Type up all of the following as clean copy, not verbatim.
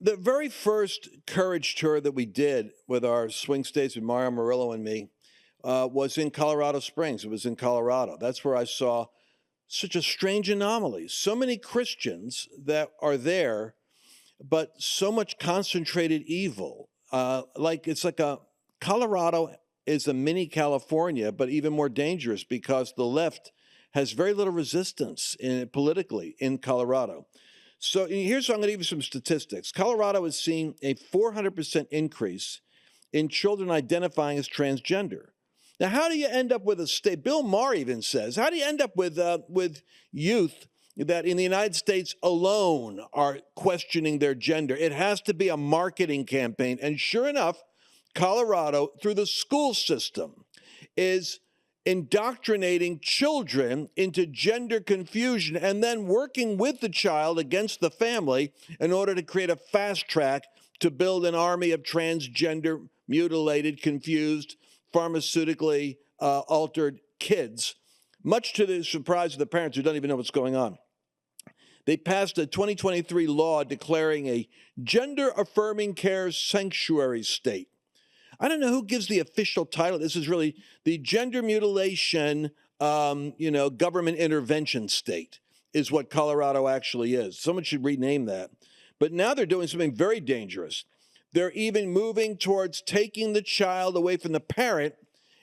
The very first Courage tour that we did with our swing states with Mario Murillo and me was in Colorado Springs. It was in Colorado. That's where I saw such a strange anomaly. So many Christians that are there, but so much concentrated evil. It's like a Colorado is a mini California, but even more dangerous because the left has very little resistance politically in Colorado. So here's, I'm going to give you some statistics. Colorado has seen a 400% increase in children identifying as transgender. Now, how do you end up with a state? Bill Maher even says, how do you end up with youth that in the United States alone are questioning their gender? It has to be a marketing campaign. And sure enough, Colorado, through the school system, is indoctrinating children into gender confusion and then working with the child against the family in order to create a fast track to build an army of transgender, mutilated, confused, pharmaceutically altered kids, much to the surprise of the parents who don't even know what's going on. They passed a 2023 law declaring a gender-affirming care sanctuary state. I don't know who gives the official title. This is really the gender mutilation, government intervention state is what Colorado actually is. Someone should rename that. But now they're doing something very dangerous. They're even moving towards taking the child away from the parent.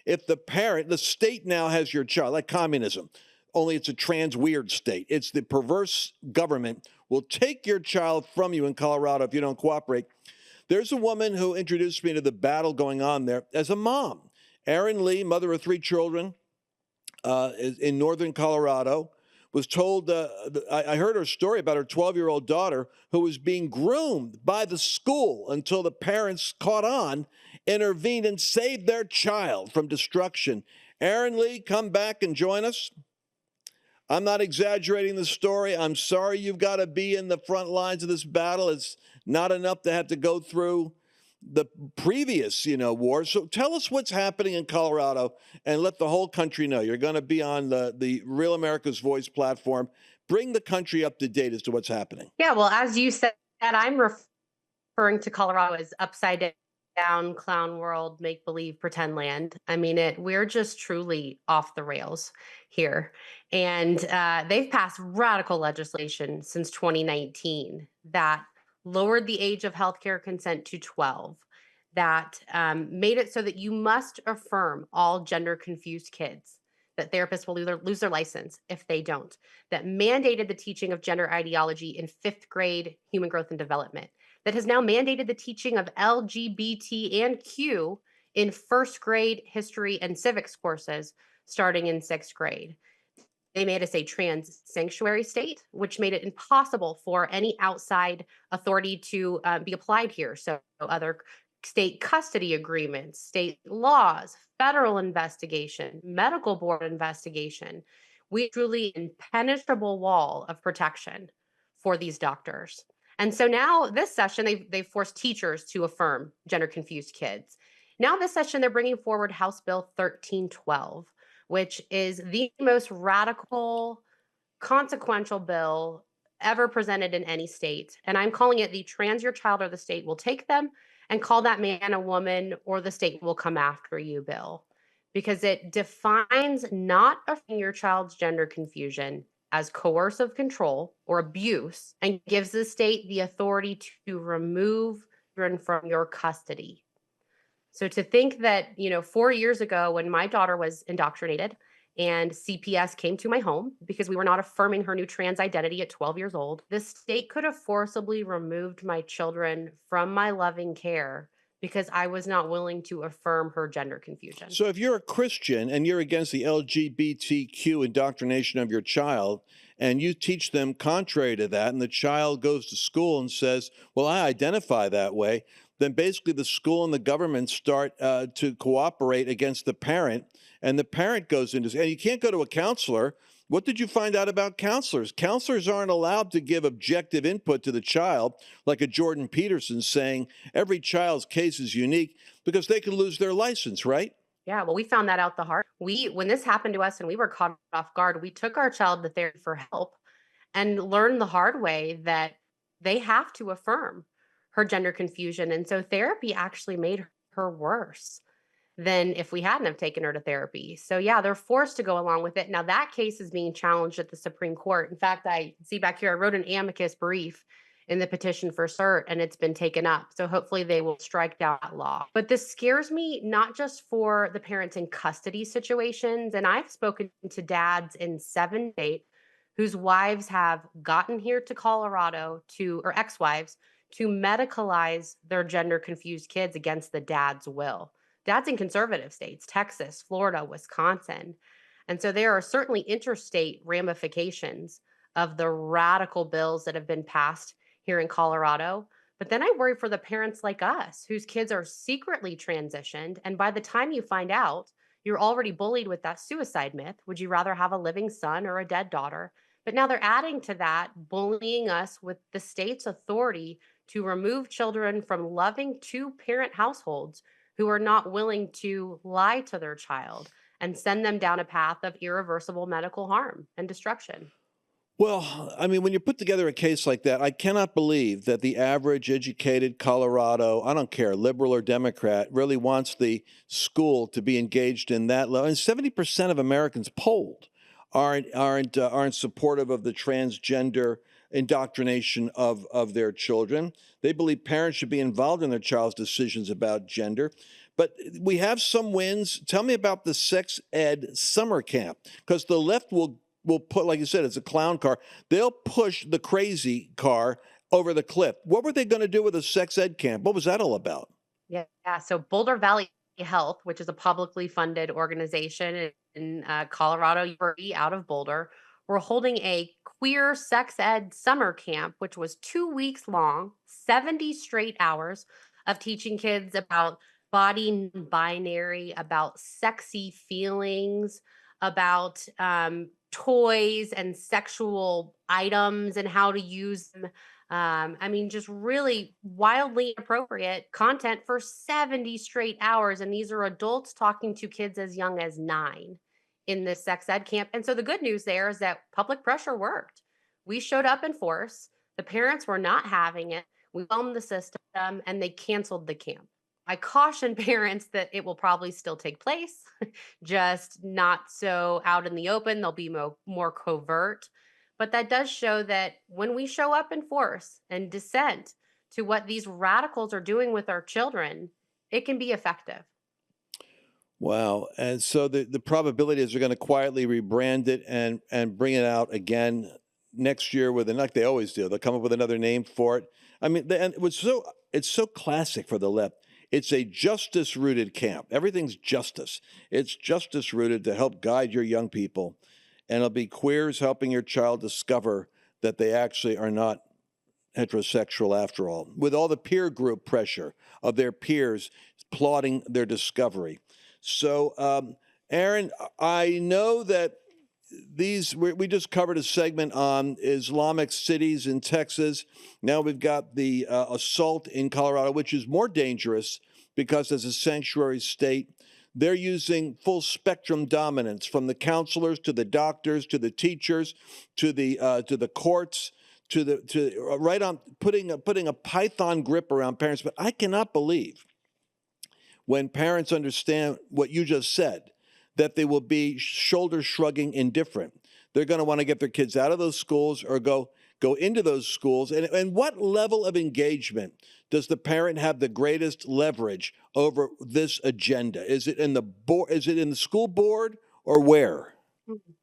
If the state now has your child, like communism, only it's a trans weird state. It's the perverse government will take your child from you in Colorado if you don't cooperate. There's a woman who introduced me to the battle going on there as a mom. Erin Lee, mother of 3 children in northern Colorado, was told, I heard her story about her 12-year-old daughter who was being groomed by the school until the parents caught on, intervened, and saved their child from destruction. Erin Lee, come back and join us. I'm not exaggerating the story. I'm sorry you've got to be in the front lines of this battle. It's not enough to have to go through the previous, war. So tell us what's happening in Colorado and let the whole country know. You're going to be on the Real America's Voice platform. Bring the country up to date as to what's happening. Yeah, well, as you said, I'm referring to Colorado as upside down clown world, make believe, pretend land. I mean, we're just truly off the rails here. And they've passed radical legislation since 2019 that lowered the age of healthcare consent to 12, that made it so that you must affirm all gender confused kids, that therapists will lose their license if they don't, that mandated the teaching of gender ideology in 5th grade human growth and development, that has now mandated the teaching of LGBT and Q in 1st grade history and civics courses starting in 6th grade. They made us a trans sanctuary state, which made it impossible for any outside authority to be applied here. So other state custody agreements, state laws, federal investigation, medical board investigation. We truly impenetrable wall of protection for these doctors. And so now this session, they've forced teachers to affirm gender confused kids. Now this session, they're bringing forward House Bill 1312, which is the most radical, consequential bill ever presented in any state. And I'm calling it the trans your child or the state will take them, and call that man a woman or the state will come after you bill, because it defines not affirming your child's gender confusion as coercive control or abuse and gives the state the authority to remove children from your custody. So to think that, 4 years ago when my daughter was indoctrinated and CPS came to my home because we were not affirming her new trans identity at 12 years old, the state could have forcibly removed my children from my loving care because I was not willing to affirm her gender confusion. So if you're a Christian and you're against the LGBTQ indoctrination of your child, and you teach them contrary to that, and the child goes to school and says, well, I identify that way, then basically the school and the government start to cooperate against the parent, and the parent goes into, and you can't go to a counselor. What did you find out about counselors? Counselors aren't allowed to give objective input to the child, like a Jordan Peterson saying every child's case is unique, because they could lose their license, right? Yeah, well, we found that out the hard. When this happened to us and we were caught off guard, we took our child to therapy for help and learned the hard way that they have to affirm her gender confusion. And so therapy actually made her worse than if we hadn't have taken her to therapy. So yeah, they're forced to go along with it. Now that case is being challenged at the Supreme Court. In fact, I see back here I wrote an amicus brief in the petition for cert and it's been taken up. So hopefully they will strike down that law. But this scares me not just for the parents in custody situations, and I've spoken to dads in 7 states whose wives have gotten here to Colorado to or ex-wives to medicalize their gender confused kids against the dad's will. That's in conservative states, Texas, Florida, Wisconsin. And so there are certainly interstate ramifications of the radical bills that have been passed here in Colorado. But then I worry for the parents like us whose kids are secretly transitioned. And by the time you find out, you're already bullied with that suicide myth. Would you rather have a living son or a dead daughter? But now they're adding to that, bullying us with the state's authority to remove children from loving two parent households who are not willing to lie to their child and send them down a path of irreversible medical harm and destruction. Well, I mean, when you put together a case like that, I cannot believe that the average educated Colorado, I don't care, liberal or Democrat, really wants the school to be engaged in that level. And 70% of Americans polled aren't supportive of the transgender indoctrination of their children. They believe parents should be involved in their child's decisions about gender. But we have some wins. Tell me about the sex ed summer camp, because the left will put, like you said, it's a clown car. They'll push the crazy car over the cliff. What were they going to do with a sex ed camp? What was that all about? Yeah. So Boulder Valley Health, which is a publicly funded organization in Colorado, University out of Boulder, we're holding a queer sex ed summer camp, which was 2 weeks long, 70 straight hours of teaching kids about body binary, about sexy feelings, about toys and sexual items and how to use them. I mean, just really wildly appropriate content for 70 straight hours. And these are adults talking to kids as young as 9 in this sex ed camp. And so the good news there is that public pressure worked. We showed up in force. The parents were not having it. We filmed the system and they canceled the camp. I caution parents that it will probably still take place, just not so out in the open. They'll be more covert. But that does show that when we show up in force and dissent to what these radicals are doing with our children, it can be effective. Wow. And so the probability is they're going to quietly rebrand it and bring it out again next year with like they always do. They'll come up with another name for it. I mean, and it's so classic for the left. It's a justice rooted camp. Everything's justice. It's justice rooted to help guide your young people. And it'll be queers helping your child discover that they actually are not heterosexual after all, with all the peer group pressure of their peers applauding their discovery. So, Erin, I know that we just covered a segment on Islamic cities in Texas. Now we've got the assault in Colorado, which is more dangerous because as a sanctuary state, they're using full spectrum dominance from the counselors to the doctors to the teachers to the courts to right on putting a python grip around parents. But I cannot believe when parents understand what you just said, that they will be shoulder shrugging indifferent. They're going to want to get their kids out of those schools or go into those schools. And what level of engagement does the parent have the greatest leverage over this agenda? Is it in the board? Is it in the school board or where?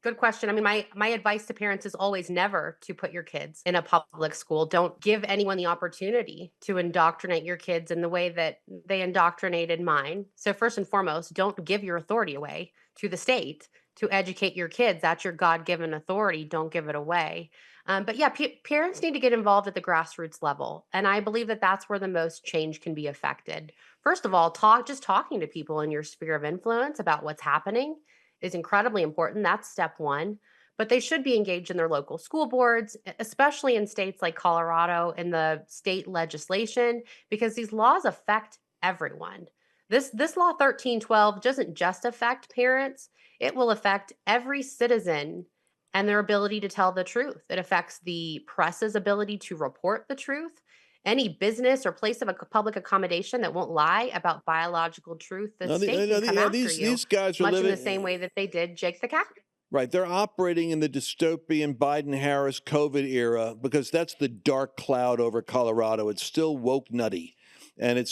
Good question. I mean, my advice to parents is always never to put your kids in a public school. Don't give anyone the opportunity to indoctrinate your kids in the way that they indoctrinated mine. So first and foremost, don't give your authority away to the state to educate your kids. That's your God-given authority. Don't give it away. But yeah, parents need to get involved at the grassroots level, and I believe that that's where the most change can be affected. First of all, talking to people in your sphere of influence about what's happening is incredibly important. That's step one. But they should be engaged in their local school boards, especially in states like Colorado in the state legislation, because these laws affect everyone. This law 1312 doesn't just affect parents, it will affect every citizen and their ability to tell the truth. It affects the press's ability to report the truth. any business or place of a public accommodation that won't lie about biological truth, the No, state can come after you, these guys are much in the living. same way that they did Jake the cat. Right. They're operating in the dystopian Biden Harris COVID era because that's the dark cloud over Colorado. It's still woke nutty. I'd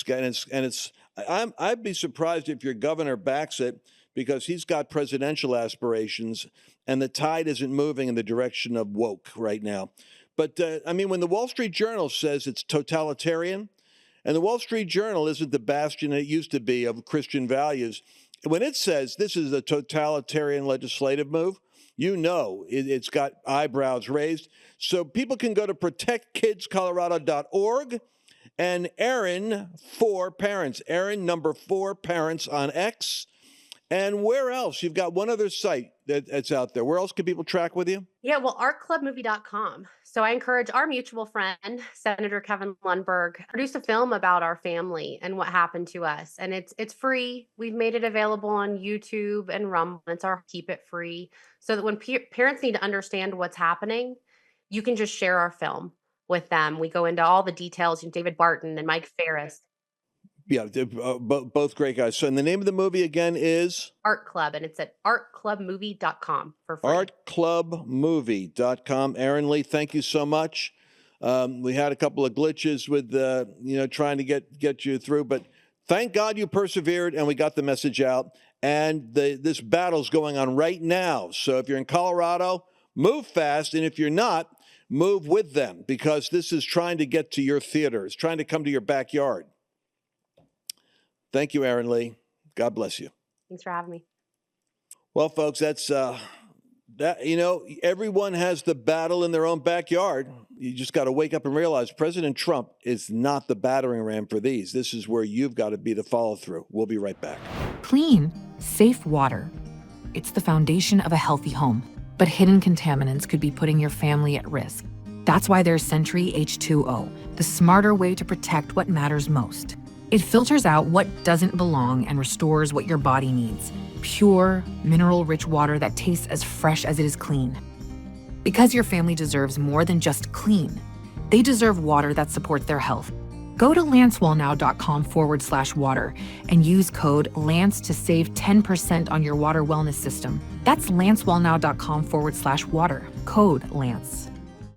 be surprised if your governor backs it because he's got presidential aspirations and the tide isn't moving in the direction of woke right now. But I mean, when the Wall Street Journal says it's totalitarian, and the Wall Street Journal isn't the bastion it used to be of Christian values, when it says this is a totalitarian legislative move, you know it's got eyebrows raised. So people can go to protectkidscolorado.org and Erin 4 parents, Erin number 4 parents on X. And where else? You've got one other site that's out there. Where else can people track with you? Yeah, well, artclubmovie.com. So I encourage our mutual friend, Senator Kevin Lundberg, produce a film about our family and what happened to us. And it's free. We've made it available on YouTube and Rumble. It's our keep it free so that when parents need to understand what's happening, you can just share our film with them. We go into all the details, David Barton and Mike Ferris. Yeah, both great guys. So, and the name of the movie again is Art Club, and it's at artclubmovie.com for free. Artclubmovie.com. Erin Lee, thank you so much. We had a couple of glitches with trying to get you through, but thank God you persevered and we got the message out. And this battle's going on right now. So if you're in Colorado, move fast, and if you're not, move with them because this is trying to get to your theater. It's trying to come to your backyard. Thank you, Erin Lee. God bless you. Thanks for having me. Well, folks, that's everyone has the battle in their own backyard. You just got to wake up and realize President Trump is not the battering ram for these. This is where you've got to be the follow through. We'll be right back. Clean, safe water. It's the foundation of a healthy home, but hidden contaminants could be putting your family at risk. That's why there's Sentry H2O, the smarter way to protect what matters most. It filters out what doesn't belong and restores what your body needs. Pure, mineral-rich water that tastes as fresh as it is clean. Because your family deserves more than just clean. They deserve water that supports their health. Go to lancewellnow.com/water and use code LANCE to save 10% on your water wellness system. That's lancewellnow.com/water, code LANCE.